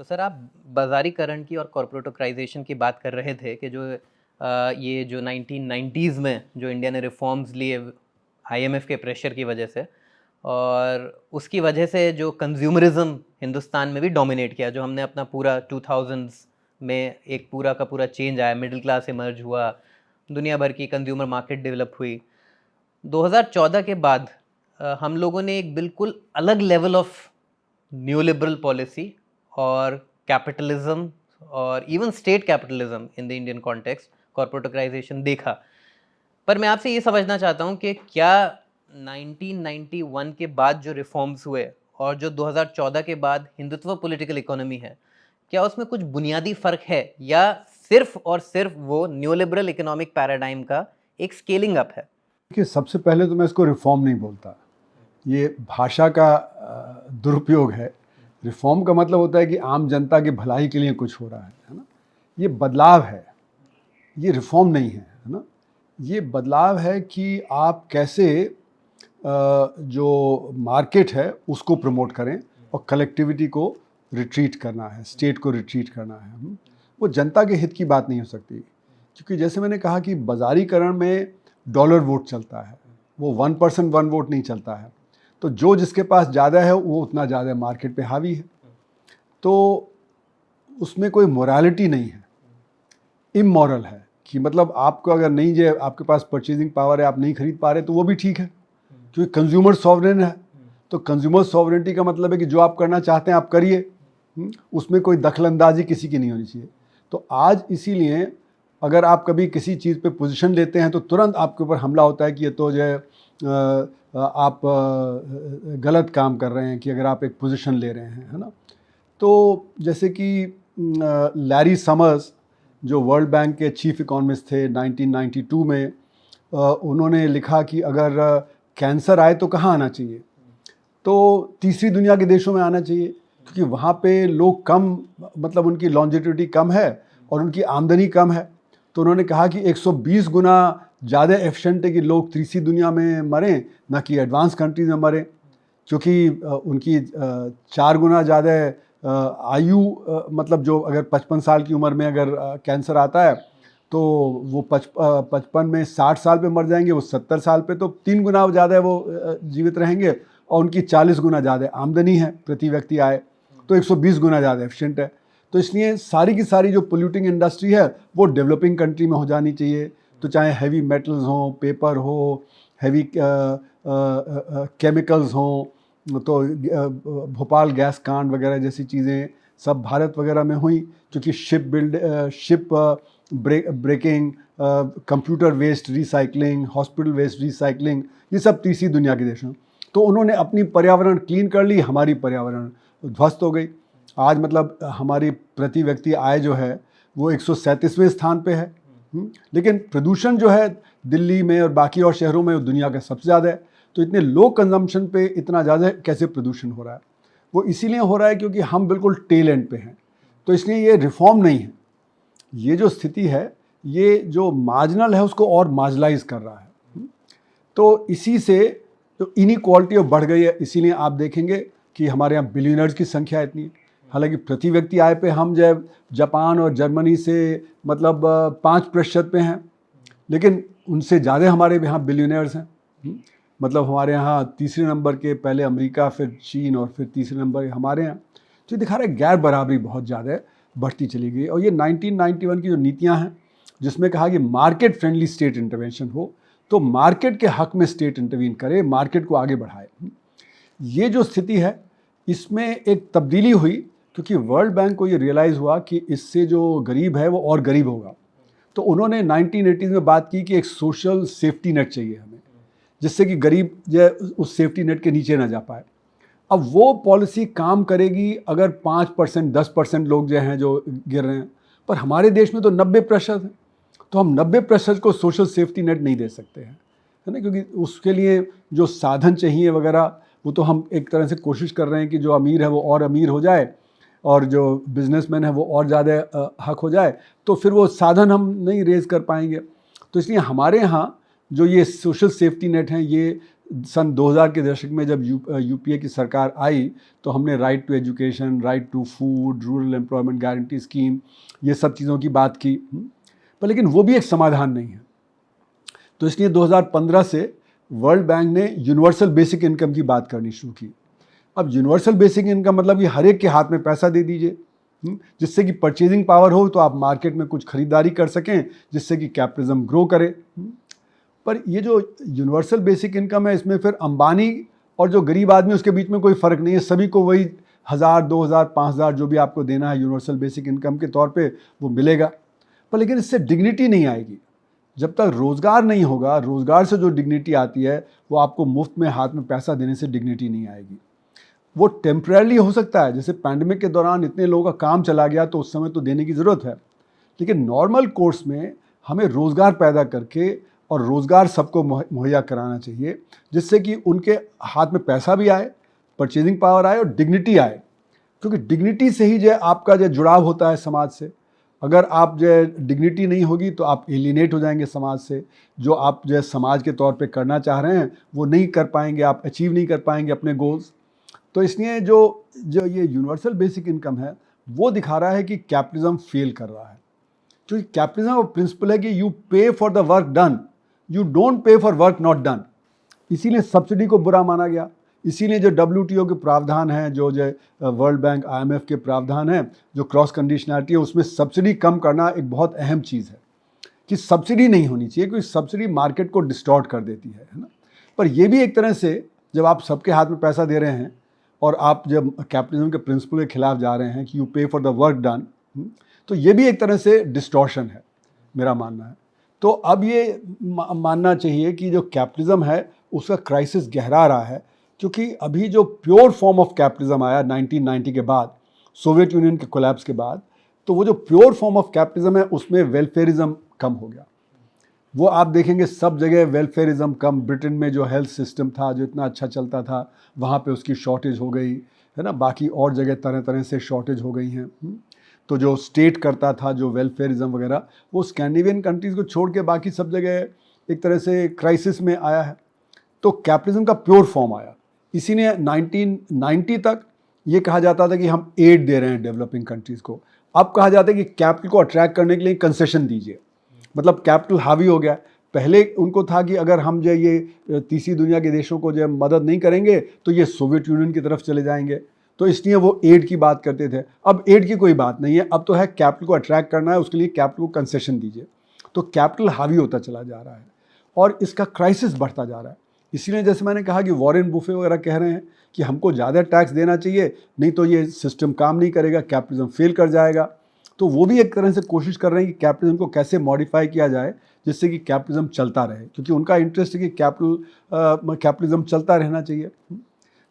तो सर आप बाज़ारीकरण की और कॉर्पोरेटोक्राइजेशन की बात कर रहे थे कि ये जो 1990s में जो इंडिया ने रिफॉर्म्स लिए आईएमएफ के प्रेशर की वजह से, और उसकी वजह से जो कंज्यूमरिज्म हिंदुस्तान में भी डोमिनेट किया, जो हमने अपना पूरा 2000s में एक पूरा का पूरा चेंज आया, मिडिल क्लास इमर्ज हुआ, दुनिया भर की कंज्यूमर मार्केट डेवलप हुई। 2014 के बाद हम लोगों ने एक बिल्कुल अलग लेवल ऑफ न्यूलिबरल पॉलिसी और कैपिटलिज्म और even state capitalism in the Indian context, corporatocratisation देखा। पर मैं आपसे ये समझना चाहता हूँ कि क्या 1991 के बाद जो रिफॉर्म्स हुए और जो 2014 के बाद हिंदुत्व पॉलिटिकल इकोनॉमी है, क्या उसमें कुछ बुनियादी फ़र्क है या सिर्फ और सिर्फ वो न्यूलिबरल इकोनॉमिक पैराडाइम का एक स्केलिंग अप है? देखिए, सबसे पहले तो मैं इसको रिफॉर्म नहीं बोलता, ये भाषा का दुरुपयोग है। रिफॉर्म का मतलब होता है कि आम जनता की भलाई के लिए कुछ हो रहा है ना। ये बदलाव है, ये रिफॉर्म नहीं है ना। ये बदलाव है कि आप कैसे जो मार्केट है उसको प्रमोट करें और कलेक्टिविटी को रिट्रीट करना है, स्टेट को रिट्रीट करना है। वो जनता के हित की बात नहीं हो सकती, क्योंकि जैसे मैंने कहा कि बाज़ारीकरण में डॉलर वोट चलता है, वो 1% 1 वोट नहीं चलता है। तो जो जिसके पास ज़्यादा है वो उतना ज़्यादा मार्केट पे हावी है, तो उसमें कोई मोरालिटी नहीं है, इमोरल है। कि मतलब आपको अगर नहीं जो आपके पास परचेजिंग पावर है, आप नहीं खरीद पा रहे तो वो भी ठीक है, क्योंकि कंज्यूमर सॉवरेन है। तो कंज्यूमर सॉवरेनिटी का मतलब है कि जो आप करना चाहते हैं आप करिए, उसमें कोई दखलंदाजी किसी की नहीं होनी चाहिए। तो आज इसीलिए अगर आप कभी किसी चीज़ पे पोजीशन लेते हैं तो तुरंत आपके ऊपर हमला होता है कि ये तो जो है आप गलत काम कर रहे हैं, कि अगर आप एक पोजीशन ले रहे हैं, है ना। तो जैसे कि लैरी समर्स जो वर्ल्ड बैंक के चीफ इकोनॉमिस्ट थे 1992 में, उन्होंने लिखा कि अगर कैंसर आए तो कहाँ आना चाहिए, तो तीसरी दुनिया के देशों में आना चाहिए, क्योंकि वहाँ पे लोग कम, मतलब उनकी लॉन्जेविटी कम है और उनकी आमदनी कम है। तो उन्होंने कहा कि 120 गुना ज़्यादा एफिशिएंट है कि लोग तीसरी दुनिया में मरें ना कि एडवांस कंट्रीज़ में मरें, क्योंकि उनकी 4 गुना ज़्यादा आयु, मतलब जो अगर 55 साल की उम्र में अगर कैंसर आता है तो वो 55 में 60 साल पे मर जाएंगे, वो 70 साल पे तो 3 गुना ज़्यादा वो जीवित रहेंगे, और उनकी 40 गुना ज़्यादा आमदनी है प्रति व्यक्ति आय, तो 120 गुना ज़्यादा एफिशिएंट है। तो इसलिए सारी की सारी जो पोल्यूटिंग इंडस्ट्री है वो डेवलपिंग कंट्री में हो जानी चाहिए। तो चाहे हैवी मेटल्स हों, पेपर हो, हैवी केमिकल्स हों, तो भोपाल गैस कांड वगैरह जैसी चीज़ें सब भारत वगैरह में हुई, क्योंकि ship breaking, computer waste recycling, hospital waste recycling, ये सब तीसरी दुनिया के देश हैं। तो उन्होंने अपनी पर्यावरण क्लीन कर ली, हमारी पर्यावरण ध्वस्त हो गई। आज मतलब हमारी प्रति व्यक्ति आय जो है वो 137वें स्थान पे है, लेकिन प्रदूषण जो है दिल्ली में और बाकी और शहरों में दुनिया का सबसे ज़्यादा है। तो इतने लो कंजम्पशन पे इतना ज़्यादा कैसे प्रदूषण हो रहा है? वो इसीलिए हो रहा है क्योंकि हम बिल्कुल टेल एंड पे हैं। तो इसलिए ये रिफॉर्म नहीं है, ये जो स्थिति है ये जो मार्जिनल है उसको और मार्जिनलाइज कर रहा है। तो इसी से तो इनइक्वालिटी बढ़ गई है। इसीलिए आप देखेंगे कि हमारे यहाँ बिलियनर्स की संख्या इतनी है। हालांकि प्रति व्यक्ति आय पे हम जब जापान और जर्मनी से मतलब 5% पे हैं, लेकिन उनसे ज़्यादा हमारे यहाँ बिलियनर्स हैं। मतलब हमारे यहाँ तीसरे नंबर के पहले अमेरिका, फिर चीन और फिर तीसरे नंबर हमारे यहाँ। तो ये दिखा रहा है गैर बराबरी बहुत ज़्यादा बढ़ती चली गई। और ये 1991 की जो नीतियाँ हैं जिसमें कहा कि मार्केट फ्रेंडली स्टेट इंटरवेंशन हो, तो मार्केट के हक में स्टेट इंटरवीन करे, मार्केट को आगे बढ़ाए। ये जो स्थिति है इसमें एक तब्दीली हुई, क्योंकि वर्ल्ड बैंक को ये रियलाइज़ हुआ कि इससे जो गरीब है वो और गरीब होगा। तो उन्होंने 1980s में बात की कि एक सोशल सेफ्टी नेट चाहिए हमें, जिससे कि गरीब जो उस सेफ्टी नेट के नीचे ना जा पाए। अब वो पॉलिसी काम करेगी अगर 5% 10% लोग जो हैं जो गिर रहे हैं, पर हमारे देश में तो 90% है। तो हम 90% को सोशल सेफ्टी नेट नहीं दे सकते हैं, है ना, क्योंकि उसके लिए जो साधन चाहिए वगैरह वो तो हम एक तरह से कोशिश कर रहे हैं कि जो अमीर है वो और अमीर हो जाए और जो बिजनेसमैन है वो और ज़्यादा हक हो जाए, तो फिर वो साधन हम नहीं रेज कर पाएंगे। तो इसलिए हमारे यहाँ जो ये सोशल सेफ्टी नेट हैं ये सन 2000 के दशक में जब यूपीए की सरकार आई तो हमने right to education, right to food, rural employment guarantee scheme, ये सब चीज़ों की बात की, पर लेकिन वो भी एक समाधान नहीं है। तो इसलिए 2015 से वर्ल्ड बैंक ने यूनिवर्सल बेसिक इनकम की बात करनी शुरू की। अब यूनिवर्सल बेसिक इनकम मतलब कि हर एक के हाथ में पैसा दे दीजिए, जिससे कि परचेजिंग पावर हो, तो आप मार्केट में कुछ खरीदारी कर सकें, जिससे कि कैपिटलिज्म ग्रो करे। पर ये जो यूनिवर्सल बेसिक इनकम है, इसमें फिर अंबानी और जो गरीब आदमी उसके बीच में कोई फ़र्क नहीं है, सभी को वही 1000, 2000, 5000 जो भी आपको देना है यूनिवर्सल बेसिक इनकम के तौर पे वो मिलेगा। पर लेकिन इससे डिग्निटी नहीं आएगी। जब तक रोज़गार नहीं होगा, रोज़गार से जो डिग्निटी आती है वो आपको मुफ्त में हाथ में पैसा देने से डिग्निटी नहीं आएगी। वो टेम्परेरी हो सकता है, जैसे पैंडमिक के दौरान इतने लोगों का काम चला गया तो उस समय तो देने की ज़रूरत है, लेकिन नॉर्मल कोर्स में हमें रोज़गार पैदा करके और रोज़गार सबको मुहैया कराना चाहिए, जिससे कि उनके हाथ में पैसा भी आए, परचेजिंग पावर आए और डिग्निटी आए। क्योंकि डिग्निटी से ही जो आपका जो जुड़ाव होता है समाज से। अगर आप जो डिग्निटी नहीं होगी तो आप एलिनेट हो जाएंगे समाज से। जो आप जो समाज के तौर पे करना चाह रहे हैं वो नहीं कर पाएंगे, आप अचीव नहीं कर पाएंगे अपने गोल्स। तो इसलिए जो ये यूनिवर्सल बेसिक इनकम है वो दिखा रहा है कि कैपिटलिज्म फेल कर रहा है। क्योंकि कैपिटलिज्म का प्रिंसिपल है कि यू पे for the work done, you don't pay for work not done. इसीलिए सब्सिडी को बुरा माना गया। इसीलिए जो WTO के प्रावधान हैं, जो वर्ल्ड बैंक, IMF के प्रावधान हैं, जो क्रॉस कंडीशनैलिटी है, उसमें सब्सिडी कम करना एक बहुत अहम चीज़ है कि सब्सिडी नहीं होनी चाहिए, क्योंकि सब्सिडी मार्केट को डिस्टॉर्ट कर देती है ना। पर यह भी एक तरह से जब आप सबके हाथ में पैसा दे रहे हैं और आप जब कैपिटलिज्म के प्रिंसिपल के खिलाफ जा रहे हैं कि यू पे फॉर द वर्क डन, तो ये भी एक तरह से डिस्टॉर्शन है, मेरा मानना है। तो अब ये मानना चाहिए कि जो कैपिटलिज्म है उसका क्राइसिस गहरा रहा है, क्योंकि अभी जो प्योर फॉर्म ऑफ कैपिटलिज्म आया 1990 के बाद, सोवियत यूनियन के कोलैप्स के बाद, तो वो जो प्योर फॉर्म ऑफ कैपिटलिज्म है उसमें वेलफेयरिज्म कम हो गया। वो आप देखेंगे सब जगह वेलफेयरिज्म कम। ब्रिटेन में जो हेल्थ सिस्टम था जो इतना अच्छा चलता था, वहाँ पे उसकी शॉर्टेज हो गई है ना। बाकी और जगह तरह तरह से शॉर्टेज हो गई हैं। तो जो स्टेट करता था जो वेलफेयरिज्म वगैरह, वो स्कैंडिनेवियन कंट्रीज़ को छोड़ के बाकी सब जगह एक तरह से क्राइसिस में आया है। तो कैपिटलिज्म का प्योर फॉर्म आया। इसीलिए 1990 तक ये कहा जाता था कि हम एड दे रहे हैं डेवलपिंग कंट्रीज़ को। अब कहा जाता है कि कैपिटल को अट्रैक्ट करने के लिए कंसेशन दीजिए, मतलब कैपिटल हावी हो गया। पहले उनको था कि अगर हम जो ये तीसरी दुनिया के देशों को जो मदद नहीं करेंगे तो ये सोवियत यूनियन की तरफ चले जाएंगे, तो इसलिए वो एड की बात करते थे। अब एड की कोई बात नहीं है, अब तो है कैपिटल को अट्रैक्ट करना है, उसके लिए कैपिटल को कंसेशन दीजिए। तो कैपिटल हावी होता चला जा रहा है और इसका क्राइसिस बढ़ता जा रहा है। इसीलिए जैसे मैंने कहा कि वॉरेन बुफे वगैरह कह रहे हैं कि हमको ज़्यादा टैक्स देना चाहिए, नहीं तो ये सिस्टम काम नहीं करेगा, कैपिटलिज्म फेल कर जाएगा। तो वो भी एक तरह से कोशिश कर रहे हैं कि कैपिटलिज्म को कैसे मॉडिफाई किया जाए जिससे कि कैपिटलिज्म चलता रहे, क्योंकि उनका इंटरेस्ट है कि कैपिटलिज्म चलता रहना चाहिए।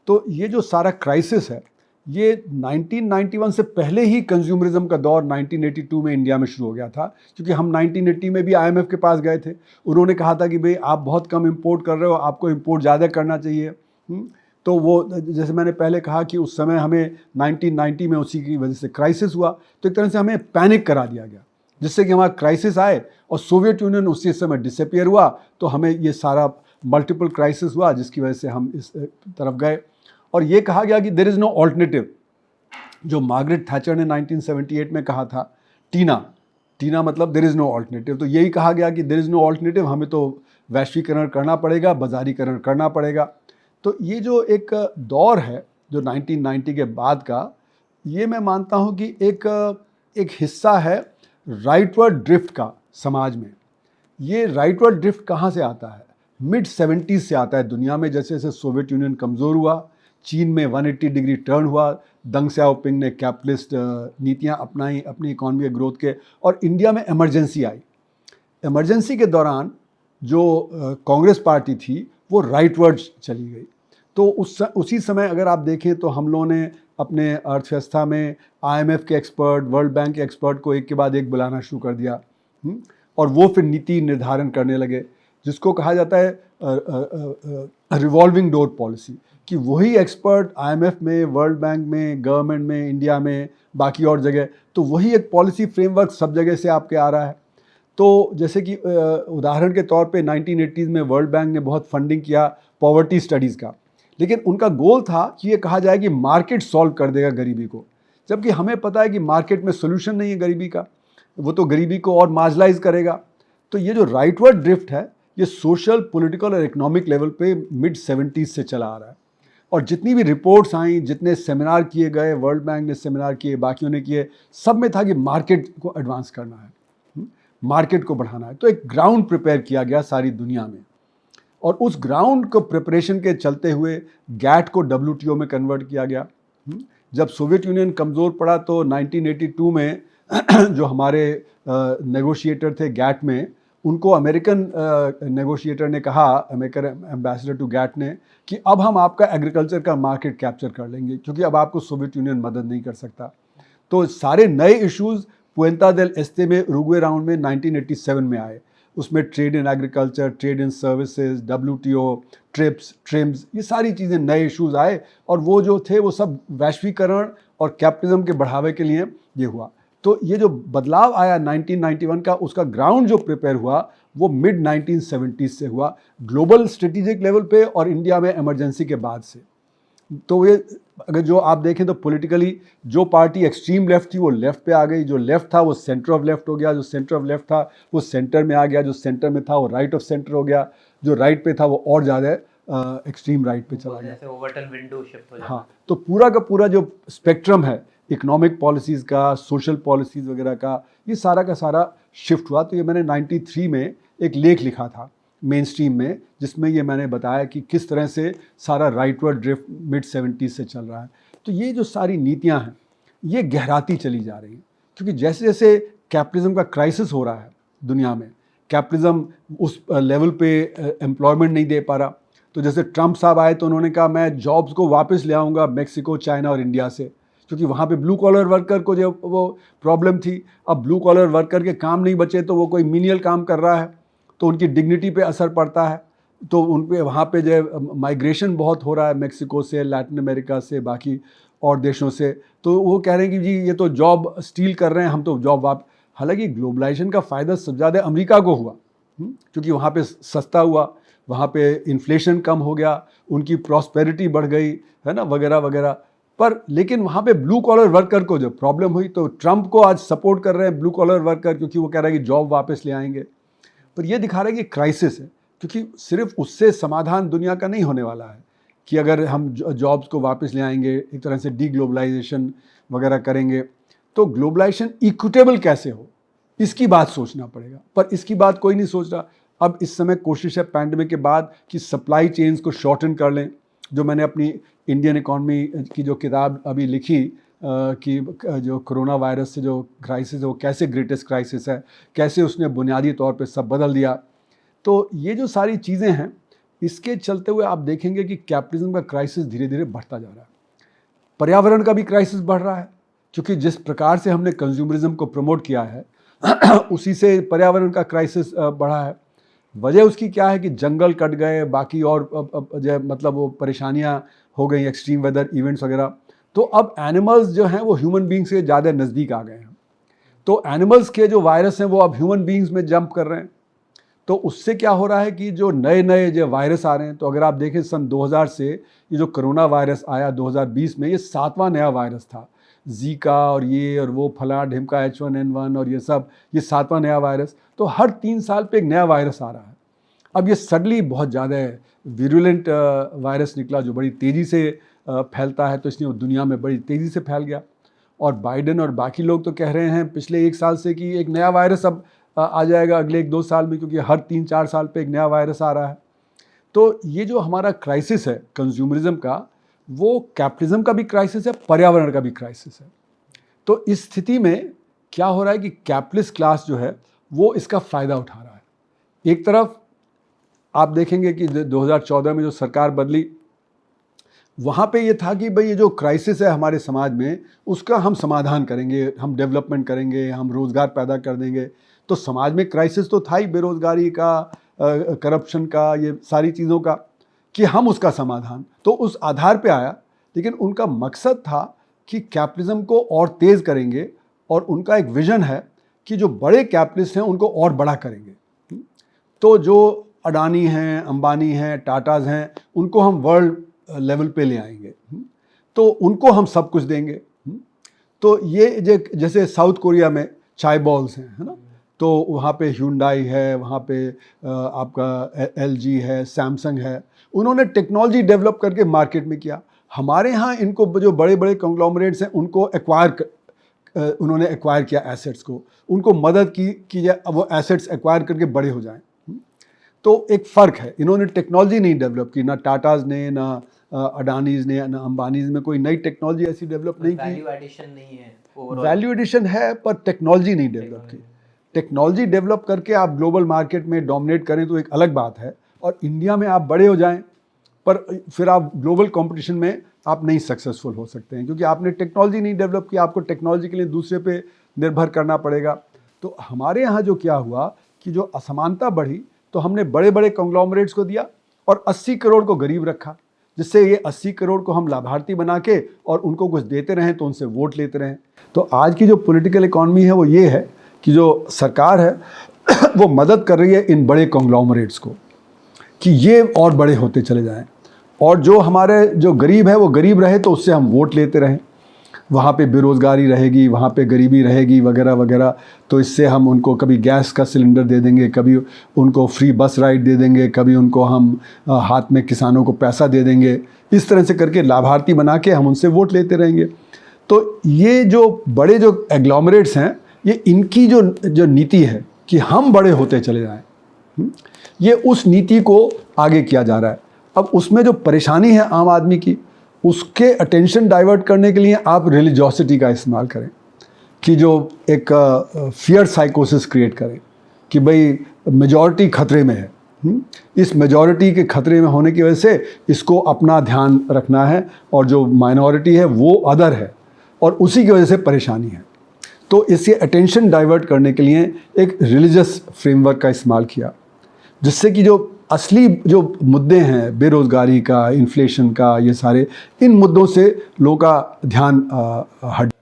तो ये जो सारा क्राइसिस है ये 1991 से पहले ही कंज्यूमरिज्म का दौर 1982 में इंडिया में शुरू हो गया था, क्योंकि हम 1980 में भी IMF के पास गए थे। उन्होंने कहा था कि भाई आप बहुत कम इंपोर्ट कर रहे हो, आपको इंपोर्ट ज़्यादा करना चाहिए। तो वो जैसे मैंने पहले कहा कि उस समय हमें 1990 में उसी की वजह से क्राइसिस हुआ, तो एक तरह से हमें पैनिक करा दिया गया, जिससे कि हमारा क्राइसिस आए और सोवियत यूनियन उसी समय डिसअपियर हुआ, तो हमें ये सारा मल्टीपल क्राइसिस हुआ, जिसकी वजह से हम इस तरफ गए। और ये कहा गया कि देयर इज़ नो ऑल्टरनेटिव, जो मार्गरेट थैचर ने 1978 में कहा था, टीना मतलब देयर इज़ नो ऑल्टरनेटिव। तो यही कहा गया कि देयर इज़ नो ऑल्टरनेटिव, हमें तो वैश्वीकरण करना पड़ेगा, बाजारीकरण करना पड़ेगा। तो ये जो एक दौर है जो 1990 के बाद का, ये मैं मानता हूँ कि एक हिस्सा है राइटवर्ड ड्रिफ्ट का समाज में। ये राइटवर्ड ड्रिफ्ट कहाँ से आता है? मिड 70s से आता है दुनिया में। जैसे जैसे सोवियत यूनियन कमज़ोर हुआ, चीन में 180 डिग्री टर्न हुआ, दंग सियाओपिंग ने कैपिटलिस्ट नीतियाँ अपनाई अपनी इकॉनमी के ग्रोथ के, और इंडिया में इमरजेंसी आई। इमरजेंसी के दौरान जो कांग्रेस पार्टी थी वो राइटवर्ड चली गई। तो उसी समय अगर आप देखें तो हम लोगों ने अपने अर्थव्यवस्था में IMF के एक्सपर्ट, वर्ल्ड बैंक के एक्सपर्ट को एक के बाद एक बुलाना शुरू कर दिया, और वो फिर नीति निर्धारण करने लगे, जिसको कहा जाता है रिवॉल्विंग डोर पॉलिसी, कि वही एक्सपर्ट IMF में, वर्ल्ड बैंक में, गवर्नमेंट में, इंडिया में, बाकी और जगह, तो वही एक पॉलिसी फ्रेमवर्क सब जगह से आपके आ रहा है। तो जैसे कि उदाहरण के तौर पे 1980s में वर्ल्ड बैंक ने बहुत फंडिंग किया पॉवर्टी स्टडीज़ का, लेकिन उनका गोल था कि ये कहा जाए कि मार्केट सॉल्व कर देगा गरीबी को, जबकि हमें पता है कि मार्केट में सोल्यूशन नहीं है गरीबी का, वो तो गरीबी को और मार्जिनलाइज करेगा। तो ये जो राइटवर्ड ड्रिफ्ट है ये सोशल, पॉलिटिकल और इकोनॉमिक लेवल पे मिड 70s से चला आ रहा है। और जितनी भी रिपोर्ट्स आई, जितने सेमिनार किए गए, वर्ल्ड बैंक ने सेमिनार किए, बाकियों ने किए, सब में था कि मार्केट को एडवांस करना है, मार्केट को बढ़ाना है। तो एक ग्राउंड प्रिपेयर किया गया सारी दुनिया में, और उस ग्राउंड को प्रिपरेशन के चलते हुए गैट को WTO में कन्वर्ट किया गया। जब सोवियत यूनियन कमज़ोर पड़ा तो 1982 में जो हमारे नेगोशिएटर थे गैट में, उनको अमेरिकन नेगोशिएटर ने कहा, अमेरिकन एम्बेसडर टू गैट ने, कि अब हम आपका एग्रीकल्चर का मार्केट कैप्चर कर लेंगे क्योंकि अब आपको सोवियत यूनियन मदद नहीं कर सकता। तो सारे नए इश्यूज पुएंता देल एस्ते में उरुग्वे राउंड में 1987 में आए। उसमें trade in agriculture, trade in services, WTO, trips, TRIMS, ये सारी चीज़ें नए इश्यूज आए, और वो जो थे वो सब वैश्वीकरण और कैपिटलिज्म के बढ़ावे के लिए ये हुआ। तो ये जो बदलाव आया 1991 का, उसका ग्राउंड जो प्रिपेयर हुआ वो मिड 1970s से हुआ, ग्लोबल स्ट्रेटेजिक लेवल पे और इंडिया में इमरजेंसी के बाद से। तो ये अगर जो आप देखें तो पॉलिटिकली जो पार्टी एक्सट्रीम लेफ्ट थी वो लेफ्ट पे आ गई, जो लेफ्ट था वो सेंटर ऑफ लेफ्ट हो गया, जो सेंटर ऑफ लेफ्ट था वो सेंटर में आ गया, जो सेंटर में था वो राइट ऑफ सेंटर हो गया, जो राइट पे था वो और ज़्यादा एक्सट्रीम राइट पे चला गया। जैसे ओवरटन विंडो शिफ्ट हो जाता है। हाँ, तो पूरा का पूरा जो स्पेक्ट्रम है इकोनॉमिक पॉलिसीज़ का, सोशल पॉलिसीज़ वगैरह का, ये सारा का सारा शिफ्ट हुआ। तो ये मैंने 93 में एक लेख लिखा था मेन स्ट्रीम में, जिसमें ये मैंने बताया कि किस तरह से सारा राइटवर्ड ड्रिफ्ट मिड 70s से चल रहा है। तो ये जो सारी नीतियां हैं ये गहराती चली जा रही हैं, क्योंकि जैसे जैसे कैपिटलिज्म का क्राइसिस हो रहा है दुनिया में, कैपिटलिज्म उस लेवल पे एम्प्लॉयमेंट नहीं दे पा रहा। तो जैसे ट्रंप साहब आए तो उन्होंने कहा मैं जॉब्स को वापस ले आऊँगा मेक्सिको, चाइना और इंडिया से, क्योंकि वहाँ पे ब्लू कॉलर वर्कर को जो वो प्रॉब्लम थी। अब ब्लू कॉलर वर्कर के काम नहीं बचे तो वो कोई मीनियल काम कर रहा है, तो उनकी डिग्निटी पे असर पड़ता है। तो उन पे वहाँ पे जो माइग्रेशन बहुत हो रहा है मेक्सिको से, लैटिन अमेरिका से, बाकी और देशों से, तो वो कह रहे हैं कि जी ये तो जॉब स्टील कर रहे हैं, हम तो जॉब हालांकि ग्लोबलाइजेशन का फ़ायदा सबसे ज़्यादा अमेरिका को हुआ, क्योंकि वहाँ पे सस्ता हुआ, वहाँ पे इन्फ्लेशन कम हो गया, उनकी प्रॉस्पेरिटी बढ़ गई है ना, वगैरह वगैरह। पर लेकिन वहाँ पे ब्लू कॉलर वर्कर को जो प्रॉब्लम हुई, तो ट्रंप को आज सपोर्ट कर रहे हैं ब्लू कॉलर वर्कर, क्योंकि वो कह रहे हैं कि जॉब वापस ले आएंगे। पर ये दिखा रहा है कि क्राइसिस है, क्योंकि सिर्फ उससे समाधान दुनिया का नहीं होने वाला है कि अगर हम जॉब्स को वापस ले आएंगे, एक तरह से डी ग्लोबलाइजेशन वगैरह करेंगे, तो ग्लोबलाइजेशन इक्विटेबल कैसे हो, इसकी बात सोचना पड़ेगा। पर इसकी बात कोई नहीं सोच रहा। अब इस समय कोशिश है पैंडेमिक के बाद कि सप्लाई चेन्स को शॉर्टन कर लें। जो मैंने अपनी इंडियन इकॉनमी की जो किताब अभी लिखी कि जो कोरोना वायरस से जो क्राइसिस है वो कैसे ग्रेटेस्ट क्राइसिस है, कैसे उसने बुनियादी तौर पे सब बदल दिया। तो ये जो सारी चीज़ें हैं, इसके चलते हुए आप देखेंगे कि कैपिटलिज्म का क्राइसिस धीरे धीरे बढ़ता जा रहा है। पर्यावरण का भी क्राइसिस बढ़ रहा है, क्योंकि जिस प्रकार से हमने कंज्यूमरिज्म को प्रमोट किया है उसी से पर्यावरण का क्राइसिस बढ़ा है। वजह उसकी क्या है कि जंगल कट गए, बाकी और जो मतलब वो परेशानियां हो गई, एक्सट्रीम वेदर इवेंट्स वगैरह। तो अब एनिमल्स जो हैं वो ह्यूमन बींग्स के ज़्यादा नज़दीक आ गए हैं, तो एनिमल्स के जो वायरस हैं वो अब ह्यूमन बींग्स में जंप कर रहे हैं। तो उससे क्या हो रहा है कि जो नए नए जो वायरस आ रहे हैं, तो अगर आप देखें सन 2000 से ये जो कोरोना वायरस आया 2020 में, ये 7वां नया वायरस था। जीका और ये और वो फला ढिमका H1N1 और ये सब, ये 7वां नया वायरस। तो हर 3 साल पे एक नया वायरस आ रहा है। अब ये सडनली बहुत ज़्यादा विरुलेंट वायरस निकला जो बड़ी तेज़ी से फैलता है, तो इसलिए वो दुनिया में बड़ी तेज़ी से फैल गया। और बाइडेन और बाकी लोग तो कह रहे हैं पिछले 1 साल से कि एक नया वायरस अब आ जाएगा अगले 1-2 साल में, क्योंकि हर 3-4 साल पे एक नया वायरस आ रहा है। तो ये जो हमारा क्राइसिस है कंज्यूमरिज्म का, वो कैपिटलिज्म का भी क्राइसिस है, पर्यावरण का भी क्राइसिस है। तो इस स्थिति में क्या हो रहा है कि कैपिटलिस्ट क्लास जो है वो इसका फ़ायदा उठा रहा है। एक तरफ आप देखेंगे कि 2014 में जो सरकार बदली, वहाँ पे ये था कि भाई ये जो क्राइसिस है हमारे समाज में, उसका हम समाधान करेंगे, हम डेवलपमेंट करेंगे, हम रोज़गार पैदा कर देंगे। तो समाज में क्राइसिस तो था ही, बेरोज़गारी का, करप्शन का, ये सारी चीज़ों का, कि हम उसका समाधान तो उस आधार पे आया। लेकिन उनका मकसद था कि कैपिटलिज्म को और तेज़ करेंगे, और उनका एक विज़न है कि जो बड़े कैपिटलिस्ट हैं उनको और बड़ा करेंगे। तो जो अडानी हैं, अंबानी हैं, टाटाज हैं, उनको हम वर्ल्ड लेवल पे ले आएंगे, तो उनको हम सब कुछ देंगे। तो ये जैसे साउथ कोरिया में चाय बॉल्स हैं, है ना, तो वहाँ पे ह्यूंडाई है, वहाँ पे आपका एलजी है, सैमसंग है, उन्होंने टेक्नोलॉजी डेवलप करके मार्केट में किया। हमारे यहाँ इनको जो बड़े बड़े कंग्लोमरेट्स हैं उनको उन्होंने एक्वायर किया एसेट्स को, उनको मदद की जाए वो एसेट्स एक्वायर करके बड़े हो जाएं। तो एक फ़र्क है, इन्होंने टेक्नोलॉजी नहीं डेवलप की, ना टाटाज ने, ना अडानीज ने, ना अंबानीज में कोई नई टेक्नोलॉजी ऐसी डेवलप नहीं की। वैल्यू एडिशन नहीं है, वैल्यू एडिशन है पर टेक्नोलॉजी नहीं डेवलप की। टेक्नोलॉजी डेवलप करके आप ग्लोबल मार्केट में डोमिनेट करें तो एक अलग बात है, और इंडिया में आप बड़े हो जाएं पर फिर आप ग्लोबल कंपटीशन में आप नहीं सक्सेसफुल हो सकते हैं, क्योंकि आपने टेक्नोलॉजी नहीं डेवलप की, आपको टेक्नोलॉजी के लिए दूसरे पे निर्भर करना पड़ेगा। तो हमारे यहाँ जो क्या हुआ कि जो असमानता बढ़ी, तो हमने बड़े बड़े कंग्लोमरेट्स को दिया और 80 करोड़ को गरीब रखा, जिससे ये 80 करोड़ को हम लाभार्थी बना के और उनको कुछ देते रहें तो उनसे वोट लेते रहें। तो आज की जो पॉलिटिकल इकॉनमी है वो ये है कि जो सरकार है वो मदद कर रही है इन बड़े कंग्लोमरेट्स को कि ये और बड़े होते चले जाएं, और जो हमारे जो गरीब है वो गरीब रहे तो उससे हम वोट लेते रहें। वहाँ पे बेरोज़गारी रहेगी, वहाँ पे गरीबी रहेगी वगैरह वगैरह, तो इससे हम उनको कभी गैस का सिलेंडर दे देंगे, कभी उनको फ्री बस राइड दे देंगे, कभी उनको हम हाथ में किसानों को पैसा दे देंगे। इस तरह से करके लाभार्थी बना के हम उनसे वोट लेते रहेंगे। तो ये जो बड़े जो एग्लोमरेट्स हैं, ये इनकी जो नीति है कि हम बड़े होते चले जाएं, ये उस नीति को आगे किया जा रहा है। अब उसमें जो परेशानी है आम आदमी की, उसके अटेंशन डाइवर्ट करने के लिए आप रिलीजियोसिटी का इस्तेमाल करें, कि जो एक फियर साइकोसिस क्रिएट करें कि भाई मेजॉरिटी खतरे में है, इस मेजॉरिटी के खतरे में होने की वजह से इसको अपना ध्यान रखना है, और जो माइनॉरिटी है वो अदर है और उसी की वजह से परेशानी है। तो इससे अटेंशन डाइवर्ट करने के लिए एक रिलीजियस फ्रेमवर्क का इस्तेमाल किया, जिससे कि जो असली जो मुद्दे हैं, बेरोज़गारी का, इन्फ्लेशन का, ये सारे इन मुद्दों से लोगों का ध्यान हट